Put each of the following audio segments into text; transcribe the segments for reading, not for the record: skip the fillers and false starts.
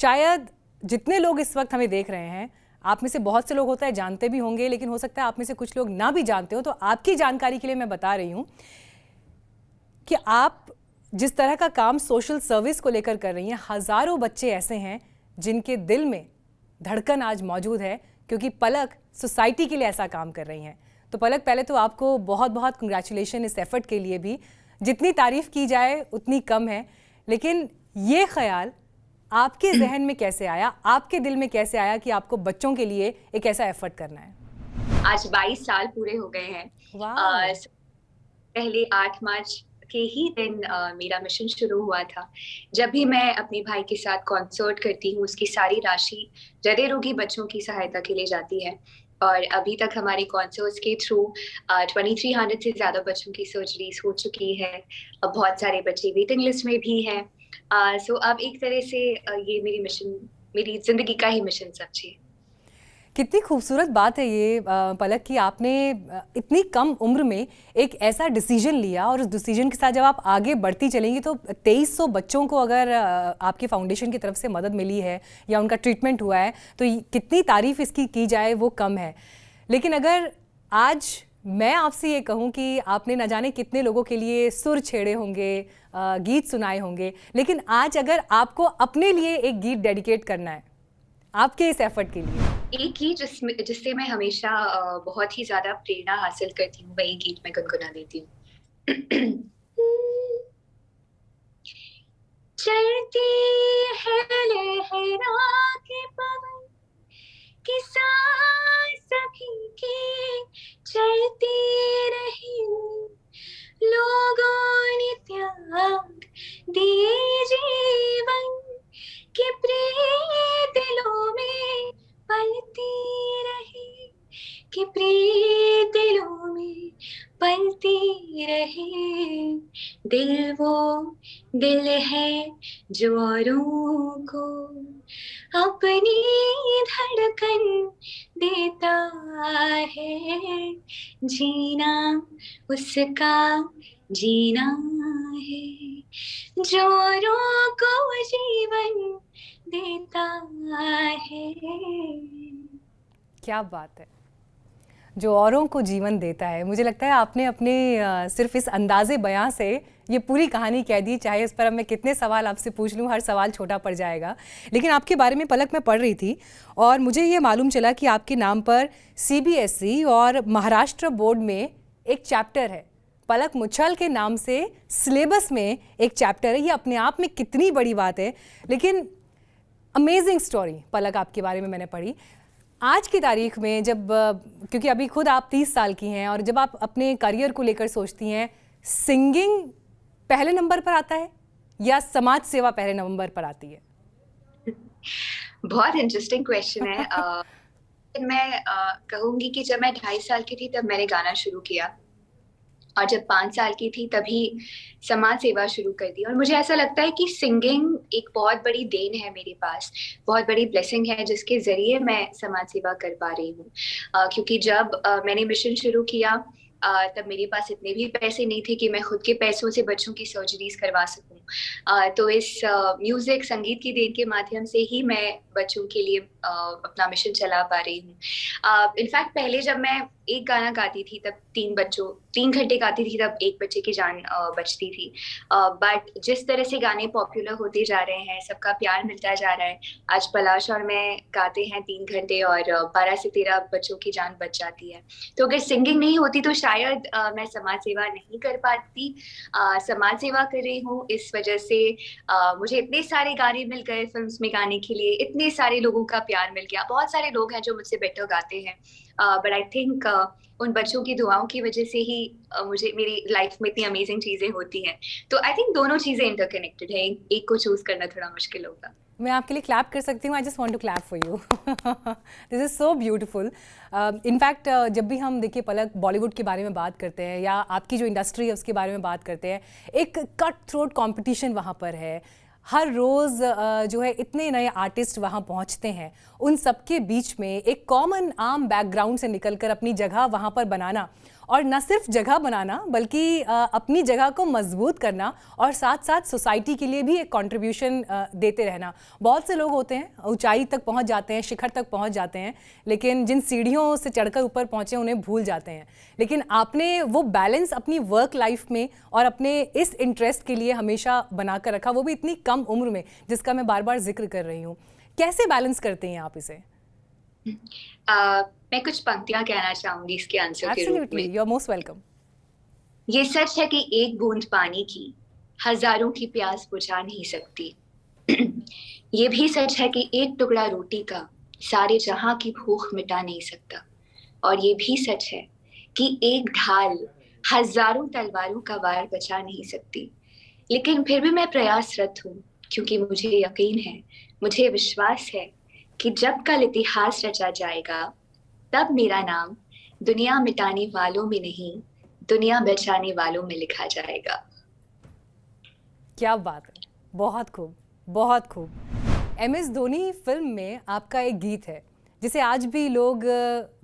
शायद जितने लोग इस वक्त हमें देख रहे हैं, आप में से बहुत से लोग होता है जानते भी होंगे, लेकिन हो सकता है आप में से कुछ लोग ना भी जानते हो। तो आपकी जानकारी के लिए मैं बता रही हूँ कि आप जिस तरह का काम सोशल सर्विस को लेकर कर रही हैं, हज़ारों बच्चे ऐसे हैं जिनके दिल में धड़कन आज मौजूद है, क्योंकि पलक सोसाइटी के लिए ऐसा काम कर रही हैं। तो पलक, पहले तो आपको बहुत बहुत कंग्रेचुलेशन इस एफर्ट के लिए भी। जितनी तारीफ़ की जाए उतनी कम है। लेकिन ये ख्याल आपके जहन में कैसे आया, आपके दिल में कैसे आया कि आपको बच्चों के लिए एक ऐसा एफर्ट करना है? आज 22 साल पूरे हो गए हैं। पहले 8 मार्च के ही दिन मेरा मिशन शुरू हुआ था। जब भी मैं अपने भाई के साथ कॉन्सर्ट करती हूँ, उसकी सारी राशि हृदय रोगी बच्चों की सहायता के लिए जाती है। और अभी तक हमारे कॉन्सर्ट्स के थ्रू 2300 से ज्यादा बच्चों की सर्जरीज हो चुकी है। अब बहुत सारे बच्चे वेटिंग लिस्ट में भी हैं। सो अब एक तरह से ये मेरी जिंदगी का ही मिशन समझिए। कितनी खूबसूरत बात है ये पलक कि आपने इतनी कम उम्र में एक ऐसा डिसीजन लिया, और उस डिसीजन के साथ जब आप आगे बढ़ती चलेंगी तो 2300 बच्चों को अगर आपकी फाउंडेशन की तरफ से मदद मिली है या उनका ट्रीटमेंट हुआ है, तो कितनी तारीफ़ इसकी की जाए वो कम है। लेकिन अगर आज मैं आपसे ये कहूँ कि आपने न जाने कितने लोगों के लिए सुर छेड़े होंगे, गीत सुनाए होंगे, लेकिन आज अगर आपको अपने लिए एक गीत डेडिकेट करना है आपके इस एफर्ट के लिए, एक गीत जिससे मैं हमेशा बहुत ही ज्यादा प्रेरणा हासिल करती हूँ, वही गीत मैं गुनगुना देती हूँ। चलती है लहरा के पवन की सांस सभी की, चलती रही लोगों ने त्याग दिए जीवन के, प्रिय दिलों में पलती रही, कि प्रिय दिलों में पलती रहे। दिल वो दिल है जो औरों को अपनी धड़कन देता है, जीना उसका जीना है, जो औरों को जीवन देता है। क्या बात है, जो औरों को जीवन देता है। मुझे लगता है आपने अपने सिर्फ इस अंदाजे बयां से ये पूरी कहानी कह दी। चाहे इस पर अब मैं कितने सवाल आपसे पूछ लूँ, हर सवाल छोटा पड़ जाएगा। लेकिन आपके बारे में पलक मैं पढ़ रही थी और मुझे ये मालूम चला कि आपके नाम पर CBSE और महाराष्ट्र बोर्ड में एक चैप्टर है। पलक मुच्छल के नाम से सिलेबस में एक चैप्टर है। ये अपने आप में कितनी बड़ी बात है। लेकिन अमेजिंग स्टोरी पलक आपके बारे में मैंने पढ़ी। आज की तारीख में जब, क्योंकि अभी खुद आप 30 साल की हैं, और जब आप अपने करियर को लेकर सोचती हैं, सिंगिंग पहले नंबर पर आता है या समाज सेवा पहले नंबर पर आती है? बहुत इंटरेस्टिंग क्वेश्चन है। मैं कहूंगी कि जब मैं 2.5 साल की थी तब मैंने गाना शुरू किया, और जब 5 साल की थी तभी समाज सेवा शुरू कर दी। और मुझे ऐसा लगता है कि सिंगिंग एक बहुत बड़ी देन है मेरे पास, बहुत बड़ी ब्लेसिंग है, जिसके जरिए मैं समाज सेवा कर पा रही हूँ। क्योंकि जब मैंने मिशन शुरू किया तब मेरे पास इतने भी पैसे नहीं थे कि मैं खुद के पैसों से बच्चों की सर्जरीज करवा सकूं। तो इस म्यूजिक, संगीत की देन के माध्यम से ही मैं बच्चों के लिए अपना मिशन चला पा रही हूँ। इनफैक्ट पहले जब मैं एक गाना गाती थी तब 3 घंटे गाती थी तब एक बच्चे की जान बचती थी। बट जिस तरह से गाने पॉपुलर होते जा रहे हैं, सबका प्यार मिलता जा रहा है, आज पलाश और मैं गाते हैं 3 घंटे और 12 से 13 बच्चों की जान बच जाती है। तो अगर सिंगिंग नहीं होती तो शायद मैं समाज सेवा नहीं कर पाती। समाज सेवा कर रही हूँ, इस वजह से मुझे इतने सारे गाने मिल गए फिल्म्स में गाने के लिए, इतने सारे लोगों का प्यार मिल गया। बहुत सारे लोग हैं जो मुझसे बेटर गाते हैं, बट आई थिंक उन बच्चों की दुआओं की वजह से ही मुझे मेरी लाइफ में इतनी अमेजिंग चीजें होती हैं। तो आई थिंक दोनों चीजें इंटरकनेक्टेड है, एक को चूज करना थोड़ा मुश्किल होगा। मैं आपके लिए क्लैप कर सकती हूँ। I just want to clap for you. This is so beautiful. In fact जब भी हम देखिए पलक बॉलीवुड के बारे में बात करते हैं या आपकी जो इंडस्ट्री है उसके बारे में बात करते हैं, एक कट थ्रोट कॉम्पिटिशन वहाँ पर है। हर रोज़ जो है इतने नए आर्टिस्ट वहाँ पहुँचते हैं, उन सबके बीच में एक कॉमन आम बैकग्राउंड से निकलकर अपनी जगह वहाँ पर बनाना और न सिर्फ जगह बनाना बल्कि अपनी जगह को मजबूत करना और साथ साथ सोसाइटी के लिए भी एक कंट्रीब्यूशन देते रहना। बहुत से लोग होते हैं ऊंचाई तक पहुंच जाते हैं, शिखर तक पहुंच जाते हैं, लेकिन जिन सीढ़ियों से चढ़कर ऊपर पहुंचे उन्हें भूल जाते हैं। लेकिन आपने वो बैलेंस अपनी वर्क लाइफ में और अपने इस इंटरेस्ट के लिए हमेशा बनाकर रखा, वो भी इतनी कम उम्र में, जिसका मैं बार बार जिक्र कर रही हूँ। कैसे बैलेंस करते हैं आप इसे? मैं कुछ पंक्तियां कहना चाहूंगी इसके आंसर के रूप में। Absolutely, you are most welcome. ये सच है कि एक बूंद पानी की हजारों की प्यास बुझा नहीं सकती। ये भी सच है कि एक टुकड़ा रोटी का सारे जहां की भूख मिटा नहीं सकता। और ये भी सच है कि एक ढाल हजारों तलवारों का वार बचा नहीं सकती। लेकिन फिर भी मैं प्रयासरत हूँ, क्योंकि मुझे यकीन है, मुझे विश्वास है कि जब कल इतिहास रचा जाएगा, तब मेरा नाम दुनिया मिटाने वालों में नहीं, दुनिया बचाने वालों में लिखा जाएगा। क्या बात है, बहुत खूब, बहुत खूब। MS धोनी फिल्म में आपका एक गीत है जिसे आज भी लोग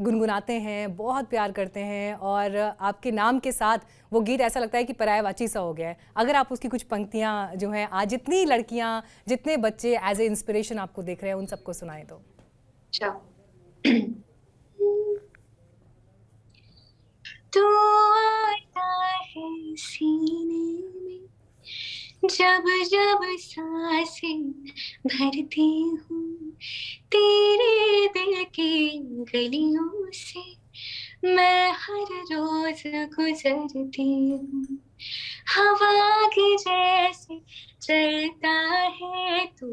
गुनगुनाते हैं, बहुत प्यार करते हैं, और आपके नाम के साथ वो गीत ऐसा लगता है कि पर्यायवाची सा हो गया है। अगर आप उसकी कुछ पंक्तियां जो हैं आज जितनी लड़कियां, जितने बच्चे एज ए इंस्पिरेशन आपको देख रहे हैं, उन सबको सुनाएं तो। अच्छा। तू आता है सीने में, जब जब सांसें भरती हूँ, तेरे दिल की गलियों से मैं हर रोज गुजरती हूँ। हवा के जैसे चलता है तू,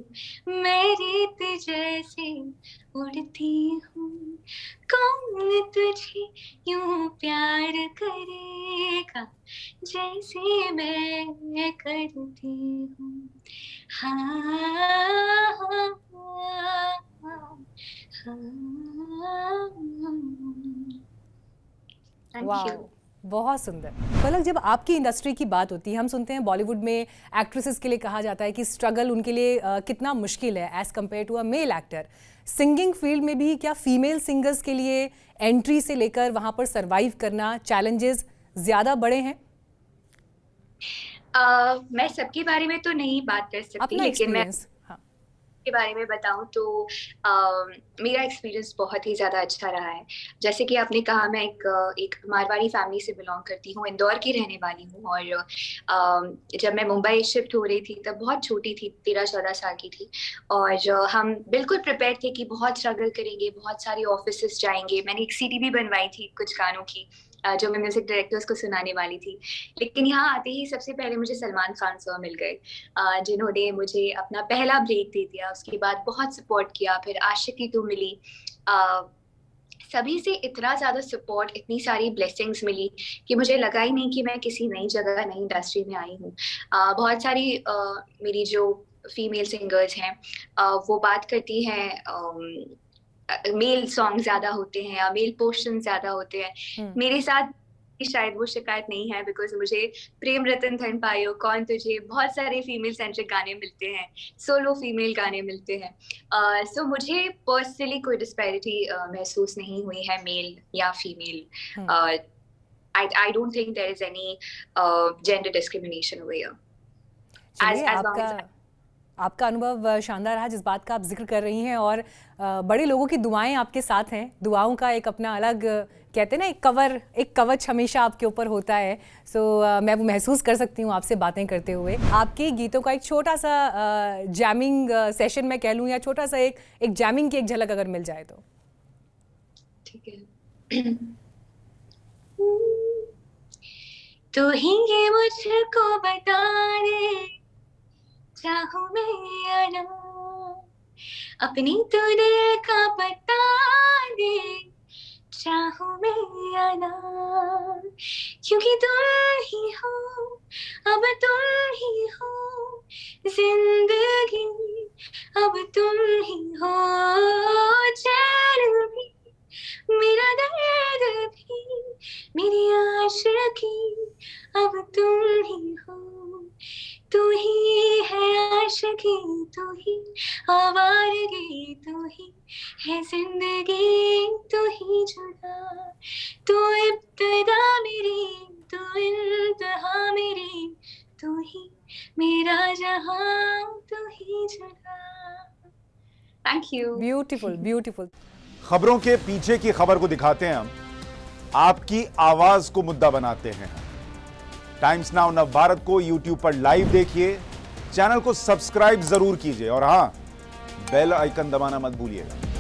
मैं रेत जैसे उड़ती हूँ। कौन तुझे यूं प्यार करेगा जैसे मैं करती हूँ। हाँ, हाँ, हाँ, थैंक वाह, यू। बहुत सुंदर। पलक, जब आपकी इंडस्ट्री की बात होती है, हम सुनते हैं बॉलीवुड में एक्ट्रेसेस के लिए कहा जाता है कि स्ट्रगल उनके लिए कितना मुश्किल है as compare to a male actor. Singing field में भी क्या फीमेल सिंगर्स के लिए एंट्री से लेकर वहाँ पर सरवाइव करना चैलेंजेस ज़्यादा बड़े हैं? मैं सबके बारे में तो नहीं बात कर सकती, अपना लेकिन मैं एक्सपीरियंस। हाँ। के बारे में बताऊं तो मेरा एक्सपीरियंस बहुत ही ज़्यादा अच्छा रहा है। जैसे कि आपने कहा, मैं एक मारवाड़ी फैमिली से बिलोंग करती हूँ, इंदौर की रहने वाली हूँ। और जब मैं मुंबई शिफ्ट हो रही थी तब बहुत छोटी थी, 13-14 साल की थी। और हम बिल्कुल प्रिपेयर थे कि बहुत स्ट्रगल करेंगे, बहुत सारे ऑफिसेस जाएंगे। मैंने एक सीडी भी बनवाई थी कुछ गानों की, जो मैं म्यूजिक डायरेक्टर्स को सुनाने वाली थी। लेकिन यहाँ आते ही सबसे पहले मुझे सलमान खान साहब मिल गए, जिन्होंने मुझे अपना पहला ब्रेक दे दिया। उसके बाद बहुत सपोर्ट किया, फिर आशिकी टू मिली। सभी से इतना ज्यादा सपोर्ट, इतनी सारी ब्लेसिंग्स मिली कि मुझे लगा ही नहीं कि मैं किसी नई जगह, नई इंडस्ट्री में आई हूँ। बहुत सारी मेरी जो फीमेल सिंगर्स हैं, वो बात करती हैं मेल सॉन्ग ज्यादा होते हैं या मेल पोर्शन ज्यादा होते हैं। मेरे साथ शायद वो शिकायत नहीं है, बिकॉज मुझे प्रेम रतन धन पायो, कौन तुझे, बहुत सारे फीमेल सेंट्रिक गाने मिलते हैं, सोलो फीमेल गाने मिलते हैं। सो मुझे पर्सनली कोई डिस्पैरिटी महसूस नहीं हुई है मेल या female. I don't think there is any gender discrimination over here. चलिए, As long as आपका अनुभव शानदार रहा जिस बात का आप जिक्र कर रही हैं, और बड़े लोगों की दुआएं आपके साथ हैं। दुआओं का एक अपना अलग, कहते हैं ना, एक कवच हमेशा आपके ऊपर होता है। सो मैं वो महसूस कर सकती हूँ आपसे बातें करते हुए। आपके गीतों का एक छोटा सा जैमिंग सेशन मैं कह लूँ, या छोटा सा एक जैमिंग की एक झलक अगर मिल जाए तो। ठीक है। तू ही ये मुझको बता दे, चाहूं मैं या ना, अपनी तो दिल का बता दे, चाहूं मैं या ना। क्योंकि तुम ही हो, अब तुम ही हो जिंदगी, अब तुम ही हो चैन भी, मेरा दर्द भी, मेरी आशिकी, अब तुम ही हो। तू ही है आशिकी, तू ही आवारगी, तू ही है जिंदगी, तू ही जुदा, तू इब्तिदा मेरी, तू इंतहा मेरी, तू ही मेरा जहां, तू ही जहां। Thank you. Beautiful beautiful. खबरों के पीछे की खबर को दिखाते हैं हम, आपकी आवाज को मुद्दा बनाते हैं। टाइम्स नाउ नवभारत को यूट्यूब पर लाइव देखिए, चैनल को सब्सक्राइब जरूर कीजिए और हां, बेल आइकन दबाना मत भूलिएगा।